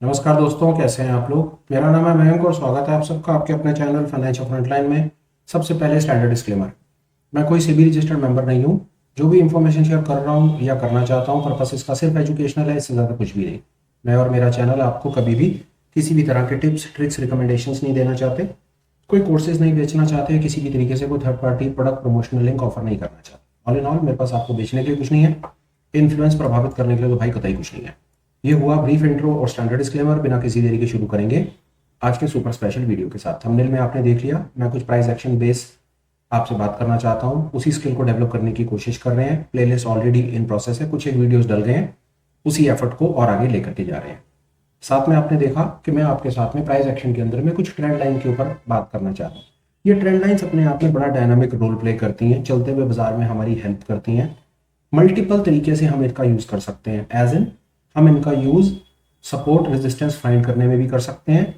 नमस्कार दोस्तों, कैसे हैं आप लोग। मेरा नाम है मयंक और स्वागत है आप सबका आपके अपने चैनल फाइनेंशियल फ्रंटलाइन में। सबसे पहले स्टैंडर्ड डिस्क्लेमर, मैं कोई सेबी रजिस्टर्ड मेंबर नहीं हूं। जो भी इंफॉर्मेशन शेयर कर रहा हूं या करना चाहता हूं, पर्पस इसका सिर्फ एजुकेशनल है, इससे ज़्यादा कुछ भी नहीं। मैं और मेरा चैनल आपको कभी भी किसी भी तरह के टिप्स ट्रिक्स रिकमेंडेशंस नहीं देना चाहते, कोई कोर्सेज नहीं बेचना चाहते, किसी भी तरीके से कोई third party product promotional link offer नहीं करना चाहते। ऑल इन ऑल मेरे पास आपको बेचने के लिए कुछ नहीं है, इन्फ्लुएंस प्रभावित करने के लिए तो भाई कतई कुछ नहीं है। ये हुआ ब्रीफ इंट्रो और स्टैंडर्ड डिस्क्लेमर। बिना किसी देरी के शुरू करेंगे आज के सुपर स्पेशल वीडियो के साथ। थंबनेल में आपने देख लिया, मैं कुछ प्राइस एक्शन बेस आपसे बात करना चाहता हूँ, उसी स्किल को डेवलप करने की कोशिश कर रहे हैं। प्लेलिस्ट ऑलरेडी इन प्रोसेस है, कुछ एक वीडियोस डल गए हैं, उसी एफर्ट को और आगे लेकर के जा रहे हैं। साथ में आपने देखा कि मैं आपके साथ में प्राइस एक्शन के अंदर में कुछ ट्रेंड लाइन के ऊपर बात करना चाहता हूँ। ये ट्रेंड लाइन्स अपने आप में बड़ा डायनामिक रोल प्ले करती हैं, चलते हुए बाजार में हमारी हेल्प करती हैं। मल्टीपल तरीके से हम इनका यूज कर सकते हैं, एज इन हम इनका यूज सपोर्ट रेजिस्टेंस फाइंड करने में भी कर सकते हैं,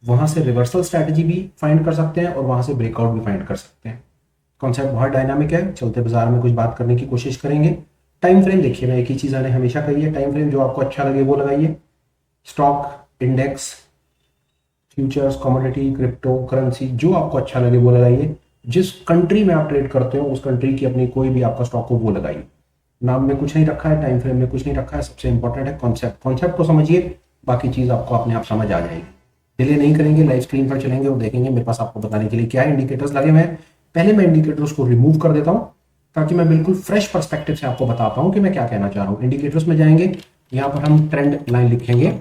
वहां से रिवर्सल स्ट्रैटेजी भी फाइंड कर सकते हैं और वहां से ब्रेकआउट भी फाइंड कर सकते हैं। कॉन्सेप्ट बहुत डायनामिक है, चलते बाजार में कुछ बात करने की कोशिश करेंगे। टाइम फ्रेम देखिए, मैं एक ही चीज मैंने हमेशा कही है, टाइम फ्रेम जो आपको अच्छा लगे वो लगाइए। Stock, index, futures, commodity, crypto currency, जो आपको अच्छा लगे वो लगाइए। जिस कंट्री में आप ट्रेड करते हो उस कंट्री की अपनी कोई भी आपका स्टॉक हो वो लगाइए। नाम में कुछ नहीं रखा है, टाइम फ्रेम में कुछ नहीं रखा है, सबसे इंपॉर्टेंट है कॉन्सेप्ट। कॉन्सेप्ट को समझिए, बाकी चीज आपको अपने आप समझ आ जाएगी। डिले नहीं करेंगे, लाइव स्क्रीन पर चलेंगे और देखेंगे मेरे पास आपको बताने के लिए क्या इंडिकेटर्स लगे हुए हैं। पहले मैं इंडिकेटर्स को रिमूव कर देता हूं ताकि मैं बिल्कुल फ्रेश पर्सपेक्टिव से आपको बता पाऊं कि मैं क्या कहना चाह रहा हूं। इंडिकेटर्स में जाएंगे, यहां पर हम ट्रेंड लाइन लिखेंगे।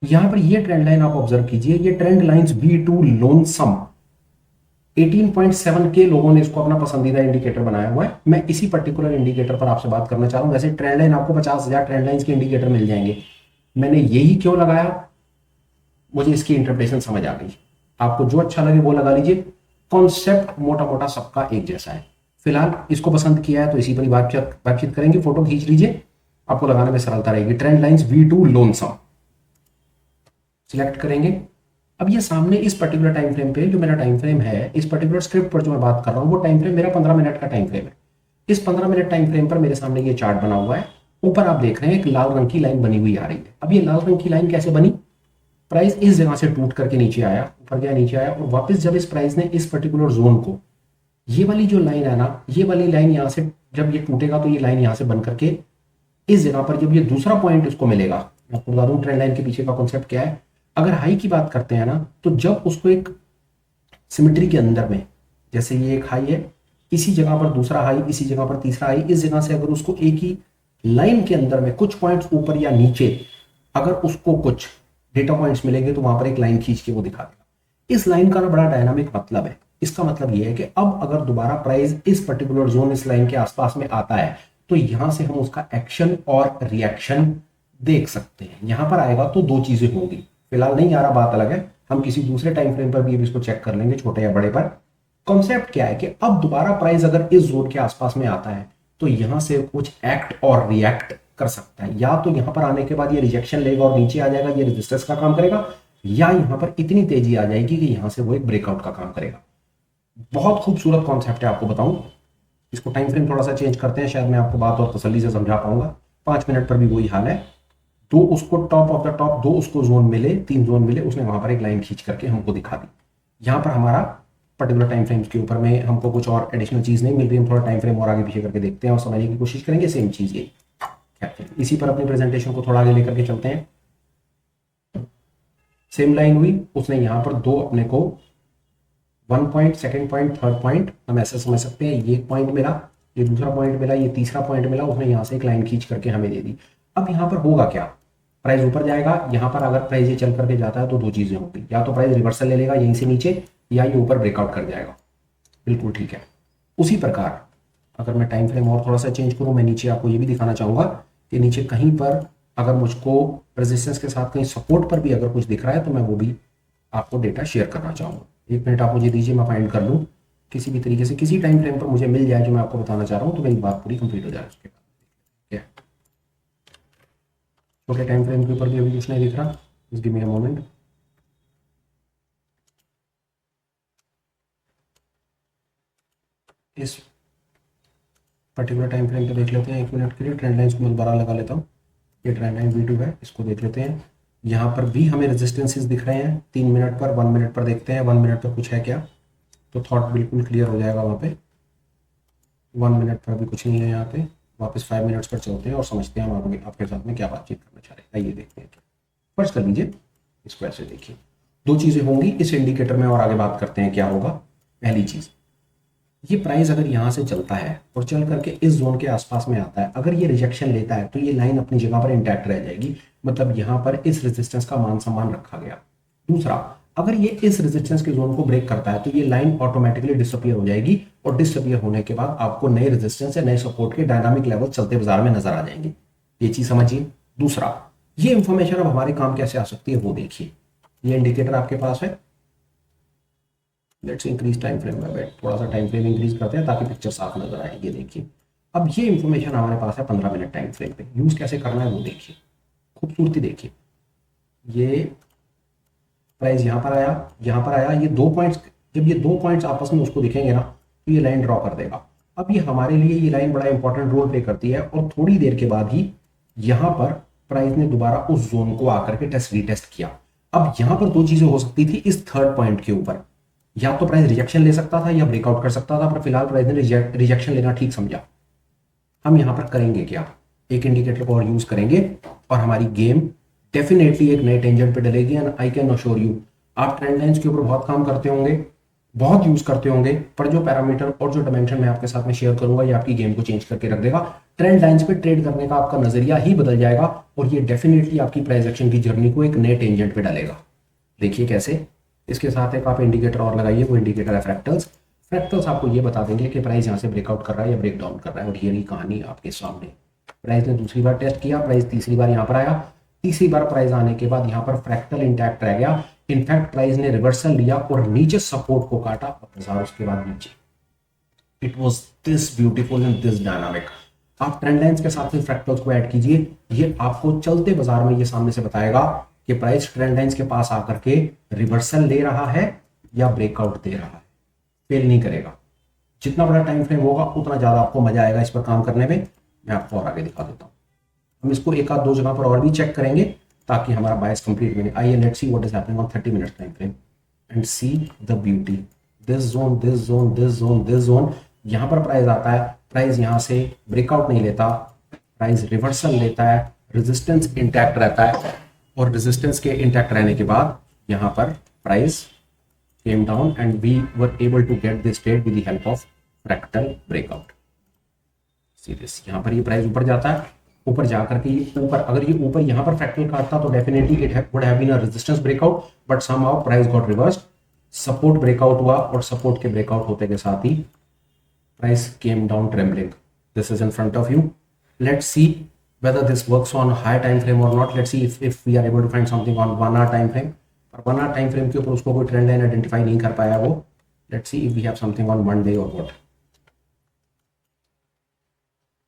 यहां पर ये ट्रेंड लाइन आप ऑब्जर्व कीजिए, ये ट्रेंड लाइंस V2 लोन सम 18.7 के लोगों ने इसको अपना पसंदीदा इंडिकेटर बनाया हुआ है। मैं इसी पर्टिकुलर इंडिकेटर पर आपसे बात करना चाह रहा हूं। वैसे ट्रेंड लाइन आपको 50,000 ट्रेंड लाइंस के इंडिकेटर मिल जाएंगे, मैंने यही क्यों लगाया, मुझे इसकी इंटरप्रिटेशन समझ आ गई। आपको जो अच्छा लगे वो लगा लीजिए, कॉन्सेप्ट मोटा मोटा सबका एक जैसा है। फिलहाल इसको पसंद किया है तो इसी पर ही बातचीत करेंगे। फोटो खींच लीजिए, आपको लगाने में सरलता रहेगी। ट्रेंड लाइंस V2 लोन सम सिलेक्ट करेंगे। अब ये सामने इस पर्टिकुलर टाइम फ्रेम पे जो मेरा टाइम फ्रेम है, इस पर्टिकुलर स्क्रिप्ट पर जो मैं बात कर रहा हूँ, वो टाइम फ्रेम मेरा 15 मिनट का टाइम फ्रेम है। इस 15 मिनट टाइम फ्रेम पर मेरे सामने ये चार्ट बना हुआ है। ऊपर आप देख रहे हैं एक लाल रंग की लाइन बनी हुई आ रही है। अब ये लाल रंग की लाइन कैसे बनी, प्राइस इस जगह से टूट करके नीचे आया, ऊपर गया, नीचे आया, और वापस जब इस प्राइस ने इस पर्टिकुलर जोन को, ये वाली जो लाइन है ना, ये वाली लाइन यहाँ से जब ये टूटेगा तो ये लाइन यहाँ से बन करके इस जगह पर जब ये दूसरा पॉइंट इसको मिलेगा, मैं आपको बता दूं ट्रेंड लाइन के पीछे का कॉन्सेप्ट क्या है। अगर हाई की बात करते हैं ना, तो जब उसको एक सिमेट्री के अंदर में, जैसे ये एक हाई है, इसी जगह पर दूसरा हाई, इसी जगह पर तीसरा हाई, इस जगह से अगर उसको एक ही लाइन के अंदर में कुछ पॉइंट्स ऊपर या नीचे अगर उसको कुछ डेटा पॉइंट्स मिलेंगे तो वहां पर एक लाइन खींच के वो दिखा देगा। इस लाइन का ना बड़ा डायनामिक मतलब है। इसका मतलब ये है कि अब अगर दोबारा प्राइस इस पर्टिकुलर जोन, इस लाइन के आसपास में आता है तो यहां से हम उसका एक्शन और रिएक्शन देख सकते हैं। यहां पर आएगा तो दो चीजें होंगी, फिलहाल नहीं आ रहा, बात अलग है, हम किसी दूसरे टाइम फ्रेम पर भी अब इसको चेक कर लेंगे, छोटे या बड़े पर। कॉन्सेप्ट क्या है कि अब दोबारा प्राइस अगर इस जोन के आसपास में आता है तो यहां से कुछ एक्ट और रिएक्ट कर सकता है। या तो यहां पर आने के बाद ये रिजेक्शन लेगा और नीचे आ जाएगा, ये रेजिस्टेंस का काम करेगा, या यहां पर इतनी तेजी आ जाएगी कि यहां से वो एक ब्रेकआउट का काम करेगा। बहुत खूबसूरत कॉन्सेप्ट है, आपको बताऊं। इसको टाइम फ्रेम थोड़ा सा चेंज करते हैं, शायद मैं आपको बात और तसल्ली से समझा पाऊंगा। 5 मिनट पर भी वही हाल है। दो उसको टॉप ऑफ द टॉप, दो उसको जोन मिले, 3 जोन मिले, उसने वहां पर एक लाइन खींच करके हमको दिखा दी। यहां पर हमारा पर्टिकुलर टाइम फ्रेम्स के ऊपर में हमको कुछ और एडिशनल चीज नहीं मिल रही। हम थोड़ा टाइम फ्रेम और आगे पीछे करके देखते हैं और समझने की कोशिश करेंगे। सेम चीज यही, इसी पर अपनी प्रेजेंटेशन को थोड़ा आगे लेकर के चलते हैं। सेम लाइन हुई, उसने यहां पर दो अपने को 1 point, second point, third point, हम ऐसे समझ सकते हैं। ये एक पॉइंट मिला, ये दूसरा पॉइंट मिला, ये तीसरा पॉइंट मिला, उसने यहां से एक लाइन खींच करके हमें दे दी। अब यहां पर होगा क्या, प्राइस ऊपर जाएगा। यहां पर अगर प्राइस ये चल करके जाता है तो दो चीजें होंगी, या तो प्राइस रिवर्सल ले लेगा यहीं से नीचे, या ये ऊपर ब्रेकआउट कर जाएगा। बिल्कुल ठीक है। उसी प्रकार अगर मैं टाइम फ्रेम और थोड़ा सा चेंज करूं, मैं नीचे आपको ये भी दिखाना चाहूंगा कि नीचे कहीं पर अगर मुझको रेजिस्टेंस के साथ कहीं सपोर्ट पर भी अगर कुछ दिख रहा है तो मैं वो भी आपको डेटा शेयर करना चाहूंगा। 1 मिनट आप मुझे दीजिए, मैं फाइंड कर लूँ किसी भी तरीके से, किसी टाइम फ्रेम पर मुझे मिल जाए जो मैं आपको बताना चाह रहा हूँ, तो मेरी बात पूरी कंप्लीट हो जाए उसके बाद। ठीक है, छोटे टाइम फ्रेम के ऊपर भी अभी कुछ नहीं दिख रहा, just give me a moment. इस पर्टिकुलर टाइम फ्रेम पे देख लेते हैं, 1 मिनट के लिए ट्रेंड लाइंस को मैं दोबारा लगा लेता हूँ। ये ट्रेंड लाइन V2 है, इसको देख लेते हैं। यहाँ पर भी हमें रेजिस्टेंसेस दिख रहे हैं 3 मिनट पर, 1 मिनट पर देखते हैं 1 मिनट पर कुछ है क्या, तो थॉट बिल्कुल क्लियर हो जाएगा वहाँ पे। 1 मिनट पर भी कुछ नहीं है यहाँ पे। वापस 5 मिनट्स पर चलते हैं और समझते हैं हम आपके साथ में क्या बातचीत करना चाह रहे हैं। आइए देखते हैं। फर्स्ट कर लीजिए इसको, ऐसे देखिए 2 चीज़ें होंगी इस इंडिकेटर में और आगे बात करते हैं क्या होगा। पहली चीज़, ये प्राइस अगर यहाँ से चलता है और चल करके इस जोन के आसपास में आता है, अगर ये रिजेक्शन लेता है तो ये लाइन अपनी जगह पर इंटैक्ट रह जाएगी, मतलब यहाँ पर इस रेजिस्टेंस का मान सम्मान रखा गया। दूसरा, अगर ये इस रेजिस्टेंस के जोन को ब्रेक करता है तो ये लाइन ऑटोमेटिकली डिसअपियर हो जाएगी और डिसअपियर होने के बाद आपको नए रेजिस्टेंस या नए सपोर्ट के डायनामिक लेवल चलते बाजार में नजर आ जाएंगे। ये चीज समझिए। दूसरा, ये इंफॉर्मेशन अब हमारे काम कैसे आ सकती है वो देखिए। ये इंडिकेटर आपके पास है, लेट्स इंक्रीज टाइम फ्रेम में, थोड़ा सा टाइम फ्रेम इंक्रीज करते हैं ताकि पिक्चर साफ नजर आए। ये देखिए, अब ये इंफॉर्मेशन हमारे पास है 15 मिनट टाइम फ्रेम पे। यूज कैसे करना है वो देखिए, खूबसूरती देखिए। ये प्राइस यहाँ पर आया, यहाँ पर आया, ये 2 पॉइंट्स, जब ये 2 पॉइंट्स आपस में उसको दिखेंगे ना तो ये लाइन ड्रॉ कर देगा। अब ये हमारे लिए ये लाइन बड़ा इंपॉर्टेंट रोल प्ले करती है और थोड़ी देर के बाद ही यहाँ पर प्राइस ने दोबारा उस जोन को आकर के रीटेस्ट किया। अब यहाँ पर 2 चीजें हो सकती थी इस थर्ड पॉइंट के ऊपर, या तो प्राइस रिजेक्शन ले सकता था या ब्रेकआउट कर सकता था, पर फिलहाल प्राइस ने रिजेक्शन लेना ठीक समझा। हम यहाँ पर करेंगे क्या, एक इंडिकेटर को और यूज करेंगे और हमारी गेम डेफिनेटली एक नए टेंजेंट पे डलेगी। And I can assure you, आप ट्रेंड लाइंस के ऊपर बहुत काम करते होंगे, बहुत यूज करते होंगे, पर जो पैरामीटर और जो डायमेंशन मैं आपके साथ में शेयर करूंगा ये आपकी गेम को चेंज करके रख देगा। ट्रेंड लाइंस पे ट्रेड करने का आपका नजरिया ही बदल जाएगा और ये डेफिनेटली आपकी प्राइस एक्शन की जर्नी को एक नए टेंजेंट पे डालेगा। देखिए कैसे। इसके साथ एक आप इंडिकेटर और लगाइए, वो इंडिकेटर है फ्रैक्टल्स। फ्रैक्टल्स आपको ये बता देंगे कि प्राइस यहाँ से ब्रेकआउट कर रहा है या ब्रेक डाउन कर रहा है। और ये रही कहानी आपके सामने। प्राइस ने दूसरी बार टेस्ट किया, प्राइस तीसरी बार यहाँ पर आया, तीसरी बार प्राइस आने के बाद यहाँ पर फ्रैक्टल इंटैक्ट रह गया। इनफैक्ट प्राइस ने रिवर्सल लिया और नीचे सपोर्ट को काटा और बाजार उसके बाद नीचे। It was this beautiful and this dynamic. आप ट्रेंड लाइंस के साथ में फ्रैक्टल्स को ऐड कीजिए, ये आपको चलते बाजार में ये सामने से बताएगा कि प्राइस ट्रेंड लाइंस के पास आकर के रिवर्सल ले रहा है या ब्रेकआउट दे रहा है। फेल नहीं करेगा। जितना बड़ा टाइम फ्रेम होगा उतना ज्यादा आपको मजा आएगा इस पर काम करने में। मैं आपको और आगे दिखा देता हूँ। हम इसको एक आध 2 जगह पर और भी चेक करेंगे ताकि हमारा बायस कंप्लीट बने। आइए let's see what is happening on 30 minute time frame and see the beauty. This zone, this zone, this zone, this zone, यहाँ पर प्राइस आता है, प्राइस यहाँ से ब्रेकआउट नहीं लेता, प्राइस रिवर्सल लेता है, रेजिस्टेंस इंटैक्ट रहता है और रेजिस्टेंस के इंटैक्ट रहने के बाद यहाँ पर price came down and we were able to get this trade with the help of fractal breakout. See this, यहाँ पर ये प्राइस ऊपर जाता है, ऊपर जाकर के ये ऊपर, अगर ये ऊपर यहाँ पर फ्रैक्टल काटता तो definitely it would have been a resistance breakout, but somehow price got reversed. Support breakout हुआ और सपोर्ट के ब्रेकआउट होते के साथ ही price came down trembling. This is in front of you. Let's see whether this works on high time frame or not. Let's see if we are able to find something on 1 hour time frame. पर 1 hour time frame के ऊपर उसको कोई trend line identify नहीं कर पाया वो। Let's see if we have something on 1 day or what.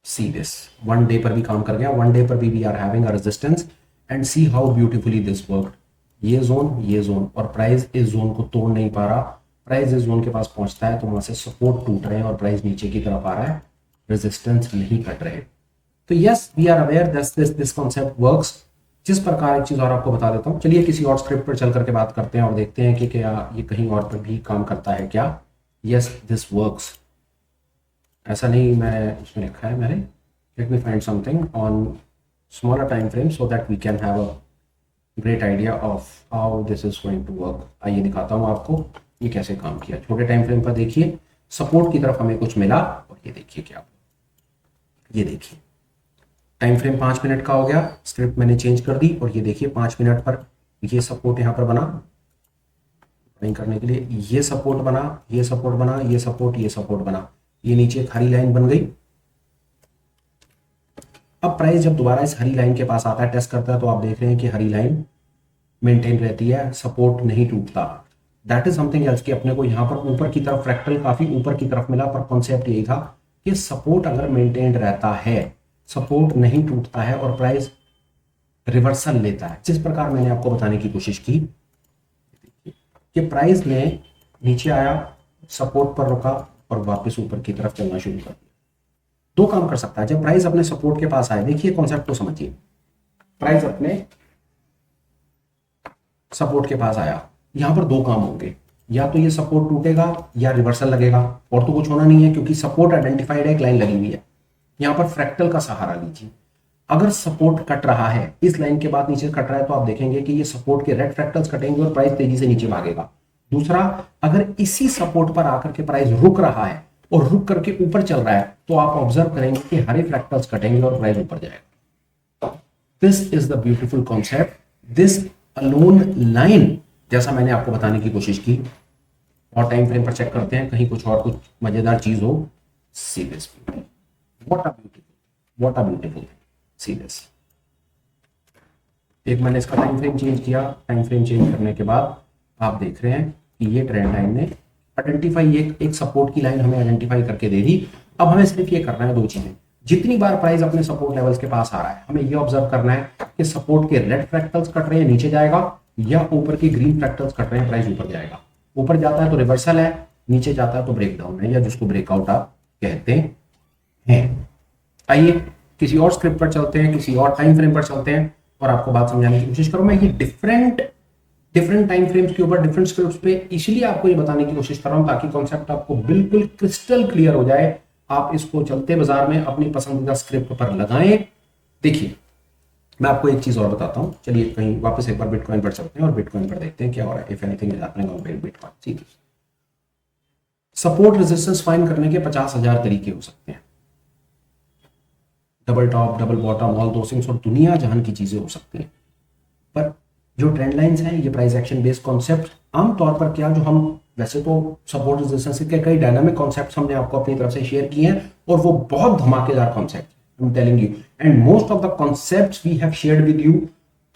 See this, 1 day पर भी काम कर गया। 1 day पर भी we are having a resistance and see how beautifully this worked. ये जोन और प्राइस इस जोन को तोड़ नहीं पा रहा। प्राइस इस जोन के पास पहुंचता है तो वहां से सपोर्ट टूट रहे हैं और प्राइस नीचे की तरफ आ रहा है, रेजिस्टेंस नहीं कट रहे। तो yes, we are aware this concept works. जिस प्रकार एक चीज और आपको बता देता हूँ, चलिए किसी और स्क्रिप्ट पर चल करके बात करते हैं और देखते हैं कि क्या ये कहीं और पर भी काम करता है क्या। Yes, this works. ऐसा नहीं मैं उसमें लिखा है मैंने, let me find something on smaller time frame so that we can have a great idea of how this is going to work. आइए दिखाता हूँ आपको ये कैसे काम किया। छोटे टाइम फ्रेम पर देखिए, सपोर्ट की तरफ हमें कुछ मिला और ये देखिए क्या, ये देखिए टाइम फ्रेम 5 मिनट का हो गया। स्क्रिप्ट मैंने चेंज कर दी और ये देखिए 5 मिनट पर ये सपोर्ट यहाँ पर बना करने के लिए, ये सपोर्ट बना, ये सपोर्ट बना, ये सपोर्ट बना, ये नीचे एक हरी लाइन बन गई। अब प्राइस जब दोबारा इस हरी लाइन के पास आता है, टेस्ट करता है, तो आप देख रहे हैं कि हरी लाइन मेंटेन रहती है, सपोर्ट नहीं टूटता। दैट इज समथिंग एल्स कि अपने को यहाँ पर ऊपर की तरफ फ्रैक्टल काफी ऊपर की तरफ मिला, पर कॉन्सेप्ट यही था कि सपोर्ट अगर मेंटेन रहता है, सपोर्ट नहीं टूटता है और प्राइस रिवर्सल लेता है। जिस प्रकार मैंने आपको बताने की कोशिश की कि प्राइस ने नीचे आया, सपोर्ट पर रुका और वापस ऊपर की तरफ चलना शुरू कर दिया। 2 काम कर सकता है जब प्राइस अपने सपोर्ट के पास आए। देखिए कॉन्सेप्ट को समझिए। प्राइस अपने सपोर्ट के पास आया, यहां पर दो काम होंगे, या तो ये सपोर्ट टूटेगा या रिवर्सल लगेगा, और तो कुछ होना नहीं है क्योंकि सपोर्ट आइडेंटिफाइड है, एक लाइन लगी हुई है। यहां पर फ्रैक्टल का सहारा लीजिए। अगर सपोर्ट कट रहा है, इस लाइन के बाद नीचे कट रहा है, तो आप देखेंगे कि ये सपोर्ट के रेड फ्रैक्टल्स कटेंगे और प्राइस तेजी से नीचे भागेगा। दूसरा, अगर इसी सपोर्ट पर आकर के प्राइस रुक रहा है और रुक करके ऊपर चल रहा है, तो आप ऑब्जर्व करेंगे कि हरे फ्रैक्टल्स कटेंगे और प्राइस ऊपर जाएगा। This is the beautiful concept, this alone line, जैसा मैंने आपको बताने की कोशिश की। और टाइम फ्रेम पर चेक करते हैं, कहीं कुछ और कुछ मजेदार चीज हो। See this, what a beautiful, see this. एक मैंने इसका टाइम फ्रेम चेंज किया, टाइम फ्रेम चेंज करने के बाद आप देख रहे हैं कि ये ट्रेंड लाइन ने आइडेंटिफाई, एक सपोर्ट की लाइन हमें आइडेंटिफाई करके दे दी। अब हमें सिर्फ ये करना है दो चीजें। जितनी बार प्राइस अपने सपोर्ट लेवल्स के पास आ रहा है, हमें ये ऑब्जर्व करना है कि सपोर्ट के रेड फ्रैक्टल्स कट रहे हैं, नीचे जाएगा, या ऊपर के ग्रीन फ्रैक्टल्स कट रहे हैं, प्राइस ऊपर जाएगा। ऊपर जाता है तो रिवर्सल है, नीचे जाता है तो ब्रेकडाउन है, या जिसको ब्रेकआउट आप कहते हैं। आइए किसी और स्क्रिप्ट पर चलते हैं, किसी और टाइम फ्रेम पर चलते हैं और आपको बात समझाने की कोशिश करूं। मैं ये डिफरेंट टाइम फ्रेम्स के ऊपर डिफरेंट स्क्रिप्ट्स पे इसलिए आपको ये बताने की कोशिश कर रहा हूं ताकि कॉन्सेप्ट आपको बिल्कुल क्रिस्टल क्लियर हो जाए। आप इसको चलते बाजार में अपनी पसंदीदा स्क्रिप्ट पर लगाएं। देखिए, मैं आपको एक चीज और बताता हूं। चलिए कहीं वापस एक बार बिटकॉइन पर चलते हैं और बिटकॉइन पर देखते हैं क्या हो रहा है। If anything is happening on bitcoin. ठीक है, सपोर्ट रेजिस्टेंस फाइंड करने के 50,000 तरीके हो सकते हैं। Double top, double bottom, all दो थिंग्स और दुनिया जहान की चीजें हो सकती हैं। पर जो ट्रेंड लाइंस हैं, ये प्राइस एक्शन बेस्ड कॉन्सेप्ट, आमतौर पर क्या, जो हम वैसे तो सपोर्ट रेजिस्टेंस के कई डायनामिक कॉन्सेप्ट्स हमने आपको अपनी तरफ से शेयर किए हैं और वो बहुत धमाकेदार concept, I am telling you, and most of the concepts we have shared with you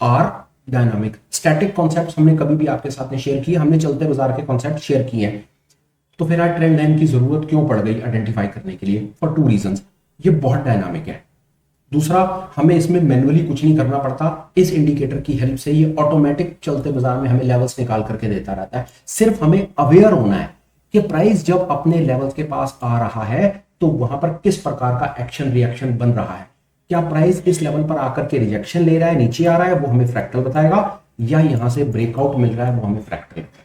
are dynamic. Static concepts हमने कभी भी आपके साथ में शेयर किए, हमने चलते बाजार के कॉन्सेप्ट शेयर किए हैं। तो फिर आज ट्रेंड लाइन की जरूरत क्यों पड़ गई आइडेंटिफाई करने के लिए? For two reasons. ये बहुत डायनामिक है। दूसरा, हमें इसमें मैन्युअली कुछ नहीं करना पड़ता। इस इंडिकेटर की हेल्प से ये ऑटोमेटिक चलते बाजार में हमें लेवल्स निकाल करके देता रहता है। सिर्फ हमें अवेयर होना है कि प्राइस जब अपने लेवल्स के पास आ रहा है तो वहां पर किस प्रकार का एक्शन रिएक्शन बन रहा है। क्या प्राइस इस लेवल पर आकर के रिजेक्शन ले रहा है, नीचे आ रहा है, वो हमें फ्रैक्टल बताएगा, या यहां से ब्रेकआउट मिल रहा है, वो हमें फ्रैक्टल बताएगा।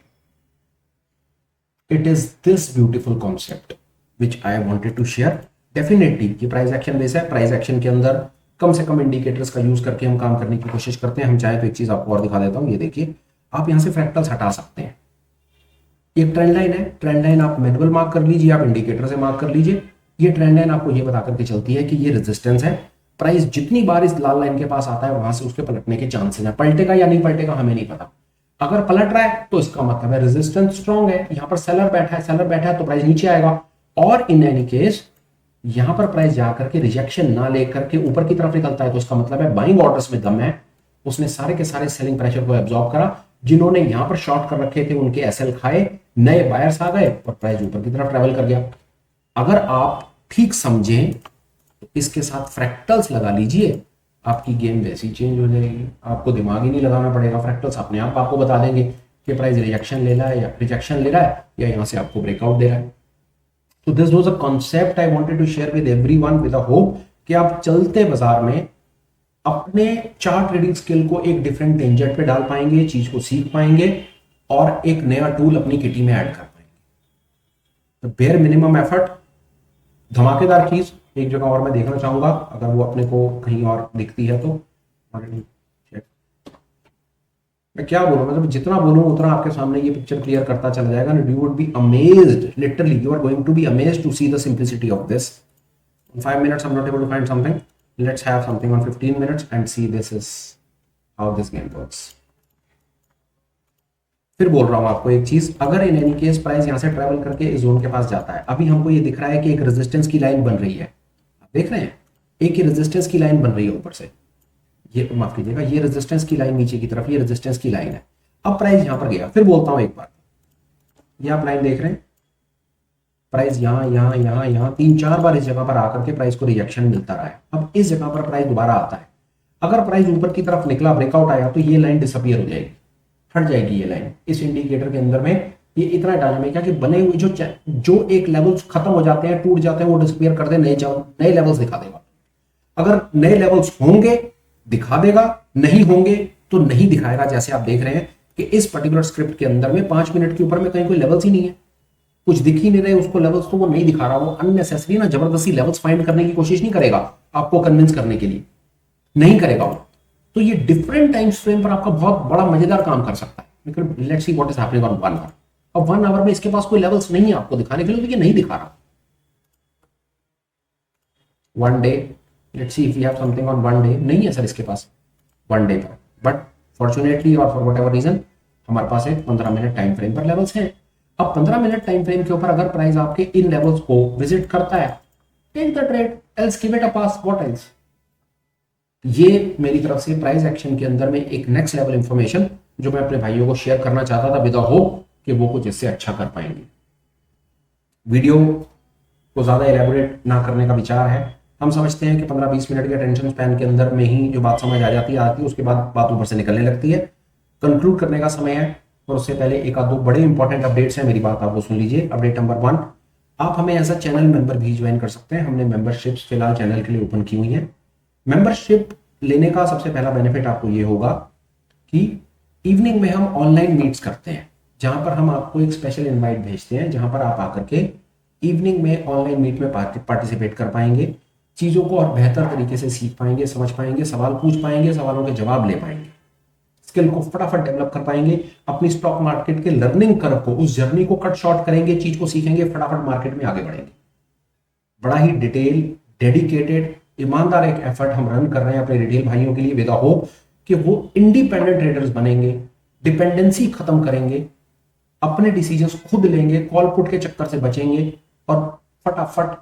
It is this beautiful concept which I wanted to share. Definitely ये प्राइस एक्शन बेस है। प्राइस एक्शन के अंदर कम से कम इंडिकेटर्स का यूज करके हम काम करने की कोशिश करते हैं। हम चाहे तो एक चीज आपको और दिखा देता हूं। ये देखिए, आप यहां से फ्रैक्टल्स हटा सकते हैं। एक ट्रेंड लाइन है, ट्रेंड लाइन आप मैनुअल मार्क कर लीजिए, आप इंडिकेटर से मार्क कर लीजिए। ये ट्रेंड लाइन आपको ये बता करके चलती है कि ये रेजिस्टेंस है। प्राइस जितनी बार इस लाल लाइन के पास आता है वहां से उसके पलटने के चांसेस है। पलटेगा या नहीं पलटेगा हमें नहीं पता। अगर पलट रहा है तो इसका मतलब है रेजिस्टेंस स्ट्रॉन्ग है। यहां पर सेलर बैठा है तो प्राइस नीचे आएगा। और इन एनी केस यहां पर प्राइस जाकर के रिजेक्शन ना लेकर के ऊपर की तरफ निकलता है तो इसका मतलब है बाइंग ऑर्डर्स में दम है। उसने सारे के सारे सेलिंग प्रेशर को एब्जॉर्ब करा। जिन्होंने यहां पर शॉर्ट कर रखे थे उनके एसएल खाए, नए बायर्स आ गए और प्राइस ऊपर की तरफ ट्रेवल कर गया। अगर आप ठीक समझें तो इसके साथ फ्रैक्टल्स लगा लीजिए, आपकी गेम वैसी चेंज हो जाएगी। आपको दिमाग ही नहीं लगाना पड़ेगा, फ्रैक्टल्स अपने आप आपको बता देंगे कि प्राइस रिजेक्शन ले रहा है या यहां से आपको ब्रेकआउट दे रहा है। So this was a concept I wanted to share with everyone with a hope कि आप चलते बाजार में अपने चार्ट ट्रेडिंग स्किल को एक डिफरेंट टेंजेंट पे डाल पाएंगे, चीज को सीख पाएंगे और एक नया टूल अपनी किटी में ऐड कर पाएंगे। तो बेयर मिनिमम एफर्ट, धमाकेदार चीज। एक जगह और मैं देखना चाहूंगा, अगर वो अपने को कहीं और दिखती है तो। मैं क्या बोलूं, मतलब जितना बोलूं उतना आपके सामने ये पिक्चर क्लियर करता चला जाएगा। You would be amazed, literally you are going to be amazed to see the simplicity of this. In 5 minutes I'm not able to find something. Let's have something on 15 minutes and see this is how this game works. फिर बोल रहा हूं आपको एक चीज, अगर in any case price यहां से ट्रैवल करके इस जोन के पास जाता है, अभी हमको ये दिख रहा है कि एक रेजिस्टेंस की लाइन बन रही है। आप देख रहे हैं एक ही रेजिस्टेंस की लाइन बन रही है ऊपर से। ये माफ कीजिएगा, ये रेजिस्टेंस की लाइन नीचे की तरफ, ये रेजिस्टेंस की लाइन है। अब प्राइस यहां पर गया। फिर बोलता हूं एक बार, ये आप लाइन देख रहे हैं, प्राइस यहां 3-4 बार इस जगह पर आकर के प्राइस को रिजेक्शन मिलता रहा है। अब इस जगह पर प्राइस दोबारा आता है। अगर प्राइस ऊपर की तरफ निकला, ब्रेकआउट आया, तो ये लाइन डिसअपीयर हो जाएगी, हट जाएगी ये लाइन। इस इंडिकेटर के अंदर में ये इतना डायनामिक है कि बने हुए जो एक लेवल्स खत्म हो जाते हैं, टूट जाते हैं, वो डिसअपीयर कर दे, नए लेवल्स दिखा देगा। अगर नए लेवल्स होंगे दिखा देगा, नहीं होंगे तो नहीं दिखाएगा। जैसे आप देख रहे हैं कि इस पर्टिकुलर स्क्रिप्ट के अंदर में 5 मिनट के ऊपर में कहीं कोई लेवल्स ही नहीं है, कुछ दिख ही नहीं रहे उसको लेवल्स, तो वो नहीं दिखा रहा। वो अननेसेसरी ना जबरदस्ती लेवल्स फाइंड करने की कोशिश नहीं करेगा आपको कन्विंस करने के लिए, नहीं करेगा वो। तो ये डिफरेंट टाइम फ्रेम पर आपका बहुत बड़ा मजेदार काम कर सकता है। Let's see what is happening on 1 hour. अब 1 आवर में इसके पास कोई लेवल्स नहीं है आपको दिखाने के लिए, तो ये नहीं दिखा रहा। 1 day, let's see if we have something on 1 day, नहीं है सर इसके पास 1 डे पर, बट फॉर्चुनेटली और फॉर व्हाटएवर रीजन हमारे पास एक 15 मिनट टाइम फ्रेम पर लेवल्स हैं। अब 15 मिनट टाइम फ्रेम के ऊपर अगर प्राइस आपके इन लेवल्स को विजिट करता है, take the trade, else give it a pass, what else. ये मेरी तरफ से प्राइस एक्शन के अंदर में एक नेक्स्ट लेवल इंफॉर्मेशन जो मैं अपने भाइयों को शेयर करना चाहता था, विद द होप कि वो कुछ इससे अच्छा कर पाएंगे। वीडियो को ज्यादा एलैबोरेट ना करने का विचार है। हम समझते हैं कि 15-20 मिनट के अटेंशन स्पैन के अंदर में ही जो बात समझ आ जाती है उसके बाद बात ऊपर से निकलने लगती है। कंक्लूड करने का समय है, और उससे पहले एक आध दो बड़े इंपॉर्टेंट अपडेट्स हैं, मेरी बात आपको सुन लीजिए। अपडेट नंबर 1, आप हमें एज अ चैनल मेंबर भी ज्वाइन कर सकते हैं। हमने मेंबरशिप्स फिलहाल चैनल के लिए ओपन की हुई है। मेंबरशिप लेने का सबसे पहला बेनिफिट आपको ये होगा कि इवनिंग में हम ऑनलाइन मीट्स करते हैं, जहां पर हम आपको एक स्पेशल इनवाइट भेजते हैं, जहां पर आप आकर के इवनिंग में ऑनलाइन मीट में पार्टिसिपेट कर पाएंगे, चीजों को और बेहतर तरीके से सीख पाएंगे, समझ पाएंगे, सवाल पूछ पाएंगे, सवालों के जवाब ले पाएंगे, स्किल को फटाफट डेवलप कर पाएंगे, अपनी स्टॉक मार्केट के लर्निंग कर्व को, उस जर्नी को कट शॉर्ट करेंगे, चीज को सीखेंगे, फटाफट मार्केट में आगे बढ़ेंगे। बड़ा ही डिटेल, डेडिकेटेड, ईमानदार एक एफर्ट हम रन कर रहे हैं अपने रिटेल भाइयों के लिए, विद द होप कि वो इंडिपेंडेंट ट्रेडर्स बनेंगे, डिपेंडेंसी खत्म करेंगे, अपने डिसीजंस खुद लेंगे, कॉल पुट के चक्कर से बचेंगे और फटाफट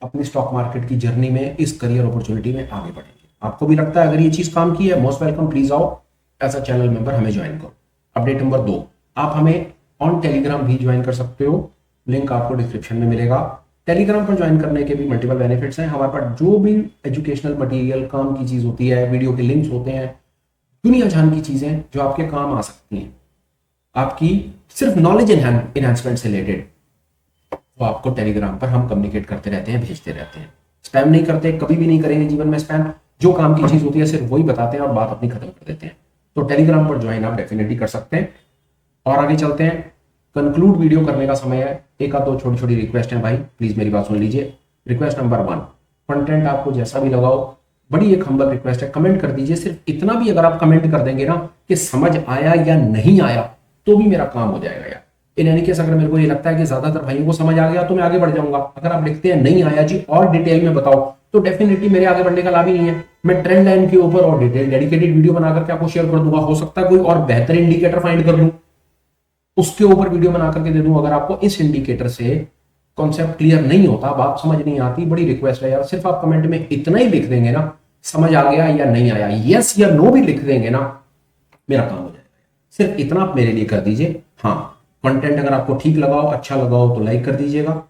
अपनी स्टॉक मार्केट की जर्नी में, इस करियर अपॉर्चुनिटी में आगे बढ़ेंगे। आपको भी लगता है अगर ये चीज काम की है, मोस्ट वेलकम, प्लीज आओ एज अ चैनल मेंबर, हमें ज्वाइन करो। अपडेट नंबर 2, आप हमें ऑन टेलीग्राम भी ज्वाइन कर सकते हो, लिंक आपको डिस्क्रिप्शन में मिलेगा। टेलीग्राम पर ज्वाइन करने के भी मल्टीपल बेनिफिट्स हैं। हमारे पास जो भी एजुकेशनल मटेरियल काम की चीज होती है, वीडियो के लिंक्स होते हैं, दुनिया जान की चीजें जो आपके काम आ सकती हैं, आपकी सिर्फ नॉलेज एनहांसमेंट से रिलेटेड, वो आपको टेलीग्राम पर हम कम्युनिकेट करते रहते हैं, भेजते रहते हैं। स्पैम नहीं करते, कभी भी नहीं करेंगे जीवन में स्पैम। जो काम की चीज होती है सिर्फ वही बताते हैं और बात अपनी खत्म कर देते हैं। तो टेलीग्राम पर ज्वाइन आप डेफिनेटली कर सकते हैं। और आगे चलते हैं, कंक्लूड वीडियो करने का समय है। एक आध दो छोटी छोटी रिक्वेस्ट है भाई, प्लीज मेरी बात सुन लीजिए। रिक्वेस्ट नंबर 1, कंटेंट आपको जैसा भी लगाओ, बड़ी एक हम्बल रिक्वेस्ट है, कमेंट कर दीजिए। सिर्फ इतना भी अगर आप कमेंट कर देंगे ना कि समझ आया या नहीं आया, तो भी मेरा काम हो जाएगा यार। इन एनी केस अगर मेरे को ये लगता है कि ज्यादातर भाइयों को समझ आ गया तो मैं आगे बढ़ जाऊंगा। अगर आप लिखते हैं नहीं आया जी और डिटेल में बताओ, तो डेफिनेटली मेरे आगे बढ़ने का लाभ ही नहीं है। मैं ट्रेंड लाइन के ऊपर और डिटेल डेडिकेटेड वीडियो बनाकर के आपको शेयर कर दूंगा। हो सकता है कोई और बेहतर इंडिकेटर फाइंड कर लूं, उसके ऊपर वीडियो बना करके दे दूं। अगर आपको इस इंडिकेटर से कॉन्सेप्ट क्लियर नहीं होता, बात समझ नहीं आती, बड़ी रिक्वेस्ट है यार, सिर्फ आप कमेंट में इतना ही लिख देंगे ना, समझ आ गया या नहीं आया, यस या नो भी लिख देंगे ना, मेरा काम हो जाएगा। सिर्फ इतना आप मेरे लिए कर दीजिए। हाँ, कंटेंट अगर आपको ठीक लगा हो, अच्छा लगा हो, तो लाइक कर दीजिएगा,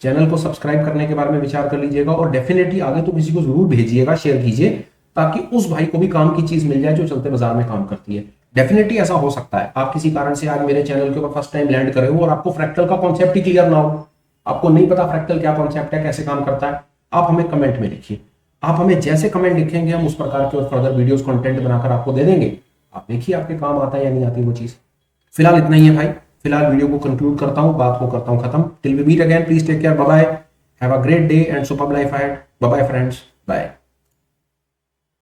चैनल को सब्सक्राइब करने के बारे में विचार कर लीजिएगा, और डेफिनेटली आगे तो किसी को जरूर भेजिएगा, शेयर कीजिए, ताकि उस भाई को भी काम की चीज मिल जाए जो चलते बाजार में काम करती है। डेफिनेटली ऐसा हो सकता है आप किसी कारण से आज मेरे चैनल के ऊपर फर्स्ट टाइम लैंड करे हो और आपको फ्रैक्टल का कॉन्सेप्ट ही क्लियर ना हो, आपको नहीं पता फ्रैक्टल क्या कॉन्सेप्ट है, कैसे काम करता है, आप हमें कमेंट में लिखिए। आप हमें जैसे कमेंट लिखेंगे हम उस प्रकार के और फर्दर वीडियोस कंटेंट बनाकर आपको दे देंगे। आप देखिए आपके काम आता है या नहीं आती वो चीज। फिलहाल इतना ही है भाई, फिलहाल वीडियो को कंक्लूड करता हूं, बात को करता हूं खत्म। Till we meet again, please take care, bye bye, have a great day and superb life ahead. Bye bye friends, bye.